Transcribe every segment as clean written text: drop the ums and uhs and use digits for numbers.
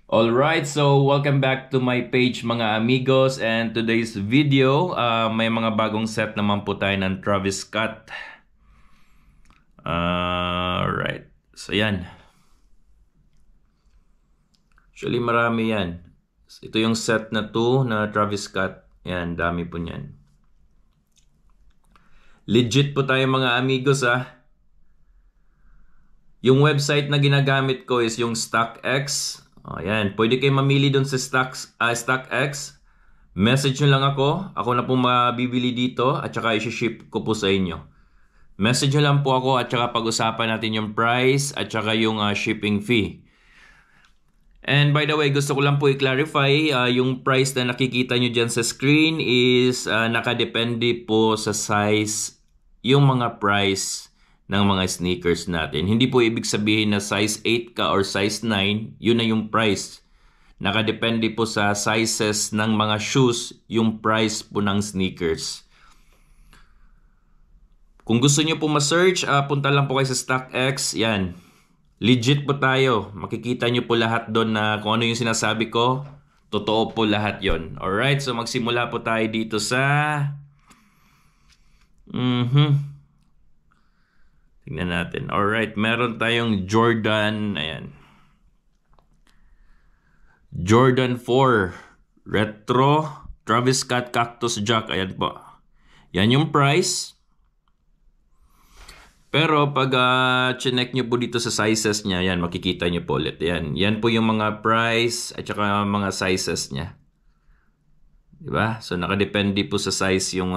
Alright, so welcome back to my page mga amigos, and today's video, may mga bagong set naman po tayo ng Travis Scott. Alright, so yan. Actually marami yan. Ito yung set na 2 na Travis Scott. Yan, dami po yan. Legit po tayo mga amigos Yung website na ginagamit ko is yung StockX. Ayan, pwede kayo mamili doon sa StockX. Message nyo lang ako. Ako na po mabibili dito at saka isi-ship ko po sa inyo. Message nyo lang po ako at saka pag-usapan natin yung price at saka yung shipping fee. And by the way, gusto ko lang po i-clarify, yung price na nakikita nyo dyan sa screen is nakadepende po sa size yung mga price ng mga sneakers natin. Hindi po ibig sabihin na size 8 ka or size 9, yun na yung price. Nakadepende po sa sizes ng mga shoes, yung price po ng sneakers. Kung gusto nyo po ma-search, punta lang po kayo sa StockX. Yan. Legit po tayo. Makikita nyo po lahat doon na kung ano yung sinasabi ko. Totoo po lahat yon. Alright, so magsimula po tayo dito sa... Tingnan natin. Alright, meron tayong Jordan. Ayan. Jordan 4 Retro Travis Scott Cactus Jack. Ayan po. Yan yung price. Pero pag chinek nyo po dito sa sizes niya, yan, makikita nyo po ulit. Yan. Yan po yung mga price at saka mga sizes niya. Diba? So nakadepende po sa size yung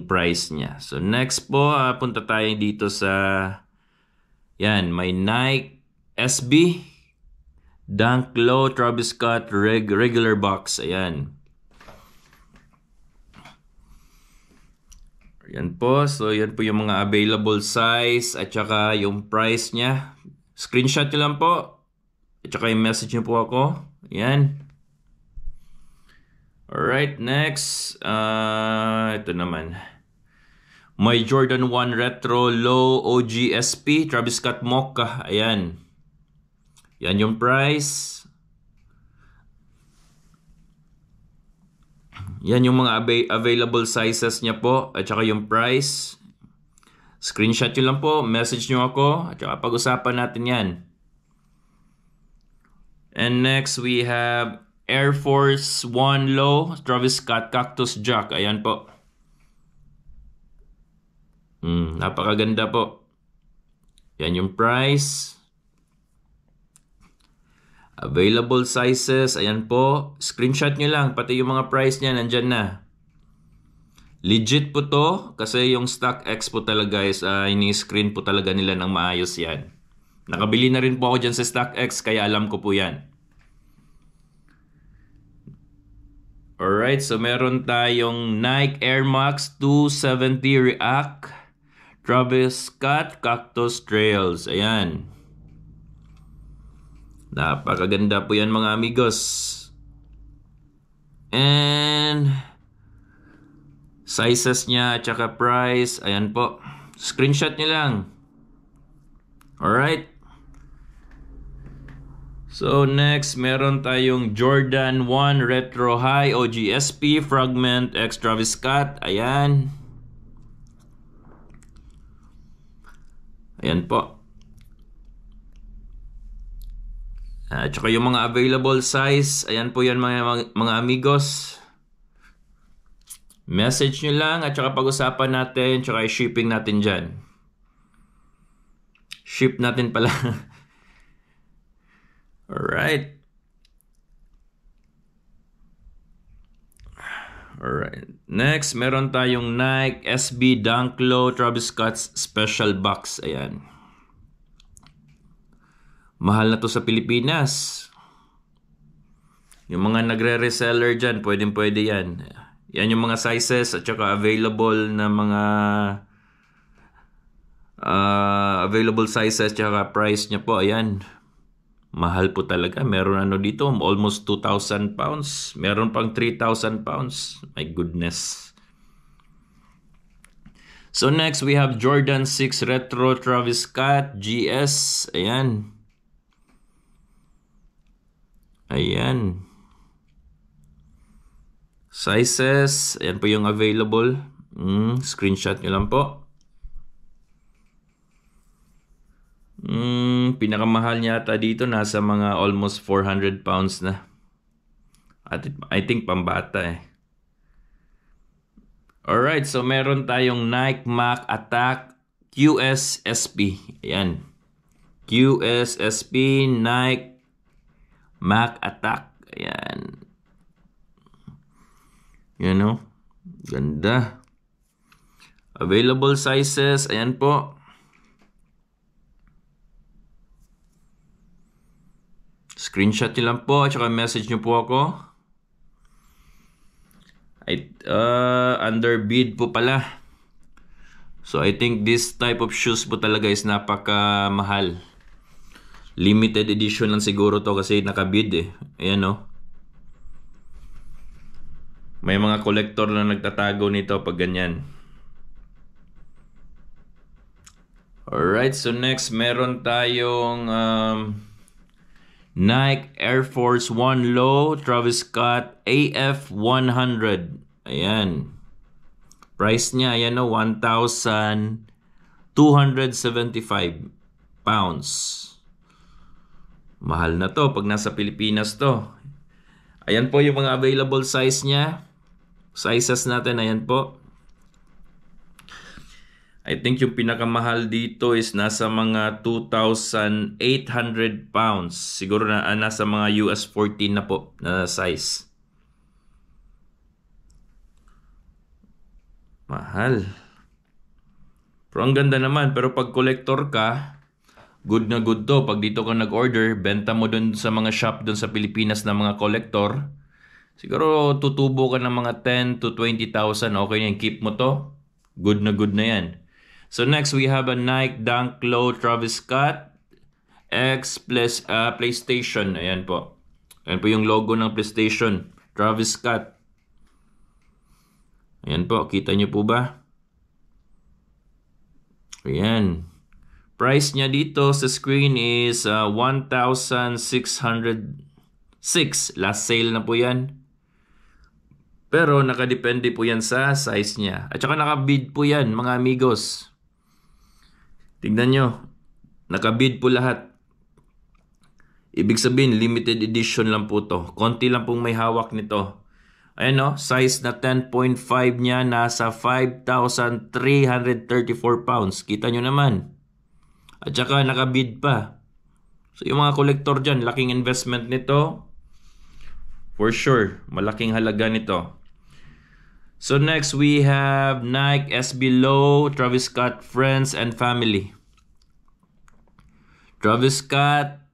price niya. So next po, punta tayo dito sa yan, may Nike SB Dunk Low Travis Scott regular box. Ayan. Ayan po. So yan po yung mga available size at saka yung price niya. Screenshot nyo lang po. At saka yung message nyo po ako. Ayan. Alright, next. Ito naman. My Jordan 1 Retro Low OG SP Travis Scott Mocha. Ayan. Yan yung price. Yan yung mga available sizes niya po. At saka yung price. Screenshot nyo lang po. Message nyo ako. At saka pag-usapan natin yan. And next we have Air Force 1 Low Travis Scott Cactus Jack. Ayan po. Napakaganda po. Yan yung price. Available sizes. Ayan po. Screenshot nyo lang. Pati yung mga price niya nandyan na. Legit po to. Kasi yung StockX po talaga is ini-screen po talaga nila ng maayos yan. Nakabili na rin po ako dyan sa StockX. Kaya alam ko po yan. Alright, so meron tayong Nike Air Max 270 React Travis Scott Cactus Trails. Ayan. Napakaganda po yan mga amigos. And sizes niya at saka price. Ayan po. Screenshot nyo lang. Alright. So next, meron tayong Jordan 1 Retro High OG SP Fragment X Travis Scott. Ayan. Ayan po. At saka yung mga available size. Ayan po yan mga amigos. Message nyo lang at saka pag-usapan natin. Tsaka shipping natin dyan. Ship natin pala. Alright. Alright. Next, meron tayong Nike SB Dunk Low Travis Scott's Special Box. Ayan. Mahal na to sa Pilipinas. Yung mga nagre-reseller dyan, pwede yan. Yan yung mga sizes at saka available na mga available sizes at saka price niya po. Ayan. Mahal po talaga. Meron dito, almost 2,000 pounds. Meron pang 3,000 pounds. My goodness. So next, we have Jordan 6 Retro Travis Scott GS. Ayan. Ayan. Sizes. Ayan po yung available. Screenshot nyo lang po. Pinakamahal niya ata dito. Nasa mga almost 400 pounds na. At I think pambata eh. Alright, so meron tayong Nike Mach Attack QSSP. Ayan. QSSP Nike Mach Attack. Ayan. Yan o. Ganda. Available sizes. Ayan po. Screenshot nyo lang po. At saka message nyo po ako. Under bid po pala. So I think this type of shoes po talaga is napaka-mahal. Limited edition lang siguro to kasi nakabid eh. Ayan o. May mga collector na nagtatago nito pag ganyan. Alright, so next meron tayong Nike Air Force 1 Low Travis Scott AF100. Ayan. Price niya, ayan o, 1,275 pounds. Mahal na to pag nasa Pilipinas to. Ayan po yung mga available size niya. Sizes natin, ayan po. I think yung pinakamahal dito is nasa mga 2,800 pounds. Siguro na nasa mga US 14 na po na size. Mahal. Pero ang ganda naman. Pero pag collector ka, good na good to. Pag dito ka nag-order, benta mo dun sa mga shop dun sa Pilipinas na mga collector. Siguro tutubo ka ng mga 10 to 20,000. Okay na yan. Keep mo to. Good na yan. So next we have a Nike Dunk Low Travis Scott X plus PlayStation. Ayan po. Ayan po yung logo ng PlayStation. Travis Scott. Ayan po. Kita nyo po ba? Ayan. Price niya dito sa screen is 1,606. Last sale na po yan. Pero nakadepende po yan sa size niya. At saka nakabid po yan mga amigos. Tignan nyo. Nakabid po lahat. Ibig sabihin limited edition lang po to. Konti lang pong may hawak nito. Ayan o. Size na 10.5 niya. Nasa 5,334 pounds. Kita nyo naman. At saka nakabid pa. So yung mga collector dyan. Laking investment nito. For sure. Malaking halaga nito. So next we have Nike SB Low Travis Scott Friends and Family. Travis Scott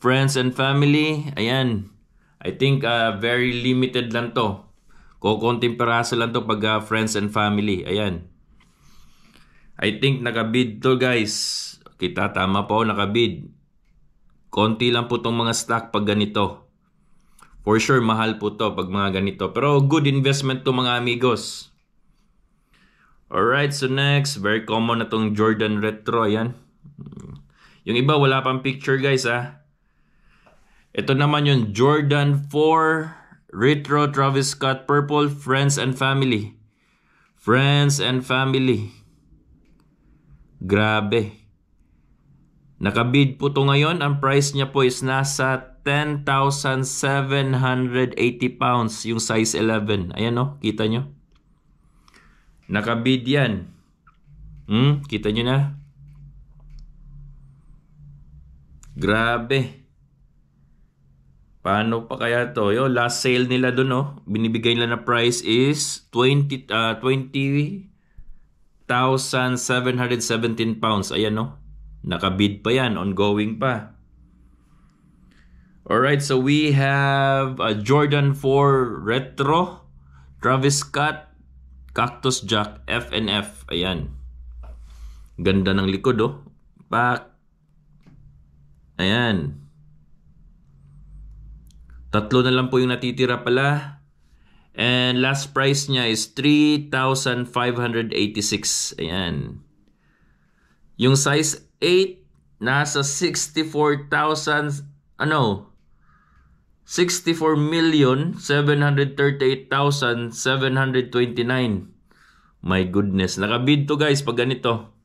Friends and Family. Ayan. I think very limited lang to. Kukunting peraso lang to pag Friends and Family. Ayan. I think nakabid to guys. Kita tama po, nakabid. Konti lang po tong mga stock pag ganito. For sure, mahal po to pag mga ganito. Pero good investment to mga amigos. Alright, so next, very common na tong Jordan Retro. Ayan. Yung iba, wala pang picture guys ha. Ito naman yung Jordan 4 Retro Travis Scott Purple Friends and Family. Friends and Family. Grabe. Nakabid po to ngayon. Ang price niya po is nasa 10,780 pounds yung size 11. Ayan o, kita nyo. Nakabid yan. Kita nyo na. Grabe. Paano pa kaya to? Yo, last sale nila dun o. Binibigay nila na price is 20,717 pounds. Ayan o. Nakabid pa yan. Ongoing pa. Alright, so we have a Jordan 4 Retro Travis Scott Cactus Jack F&F. Ayan. Ganda ng likod oh. Pak. Ayan. Tatlo na lang po yung natitira pala. And last price niya is 3,586. Ayan. Yung size 8 nasa 64,000 ano? 64,738,729. My goodness. Nakabid to guys pag ganito.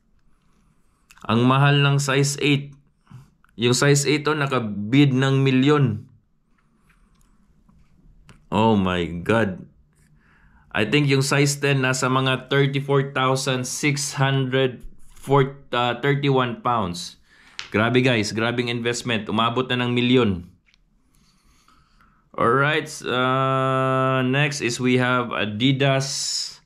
Ang mahal ng size 8. Yung size 8 nakabid ng milyon. Oh my God. I think yung size 10 nasa mga 34,631 pounds. Grabe guys, grabing investment. Umabot na ng milyon. Alright, next is we have Adidas.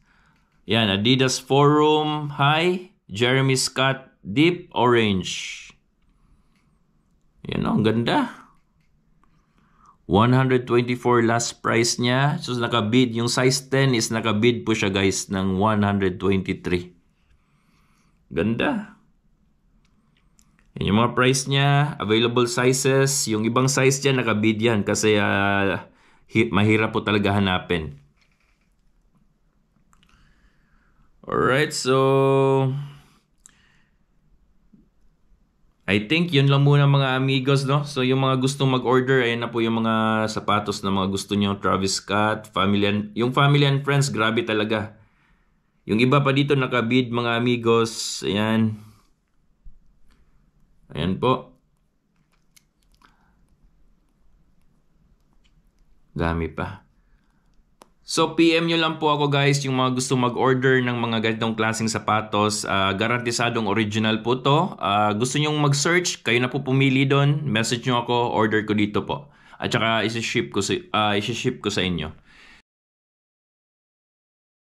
Yan, Adidas Forum High, Jeremy Scott Deep Orange. Yan o, ang ganda. 124 last price niya. So nakabid, yung size 10 is nakabid po siya guys ng 123. Ganda. Yan yung mga price niya, available sizes. Yung ibang size niya nakabid yan kasi mahirap po talaga hanapin. Alright, so I think yun lang muna mga amigos, no? So yung mga gustong mag-order, ayan na po yung mga sapatos na mga gusto nyo. Travis Scott, yung family and friends, grabe talaga. Yung iba pa dito nakabid mga amigos, ayan. Ayan po. Dami pa. So, PM nyo lang po ako guys, yung mga gusto mag-order ng mga ganitong klaseng sapatos. Garantisadong original po to. Gusto nyong mag-search, kayo na po pumili doon. Message nyo ako, order ko dito po. At saka isi-ship ko sa inyo.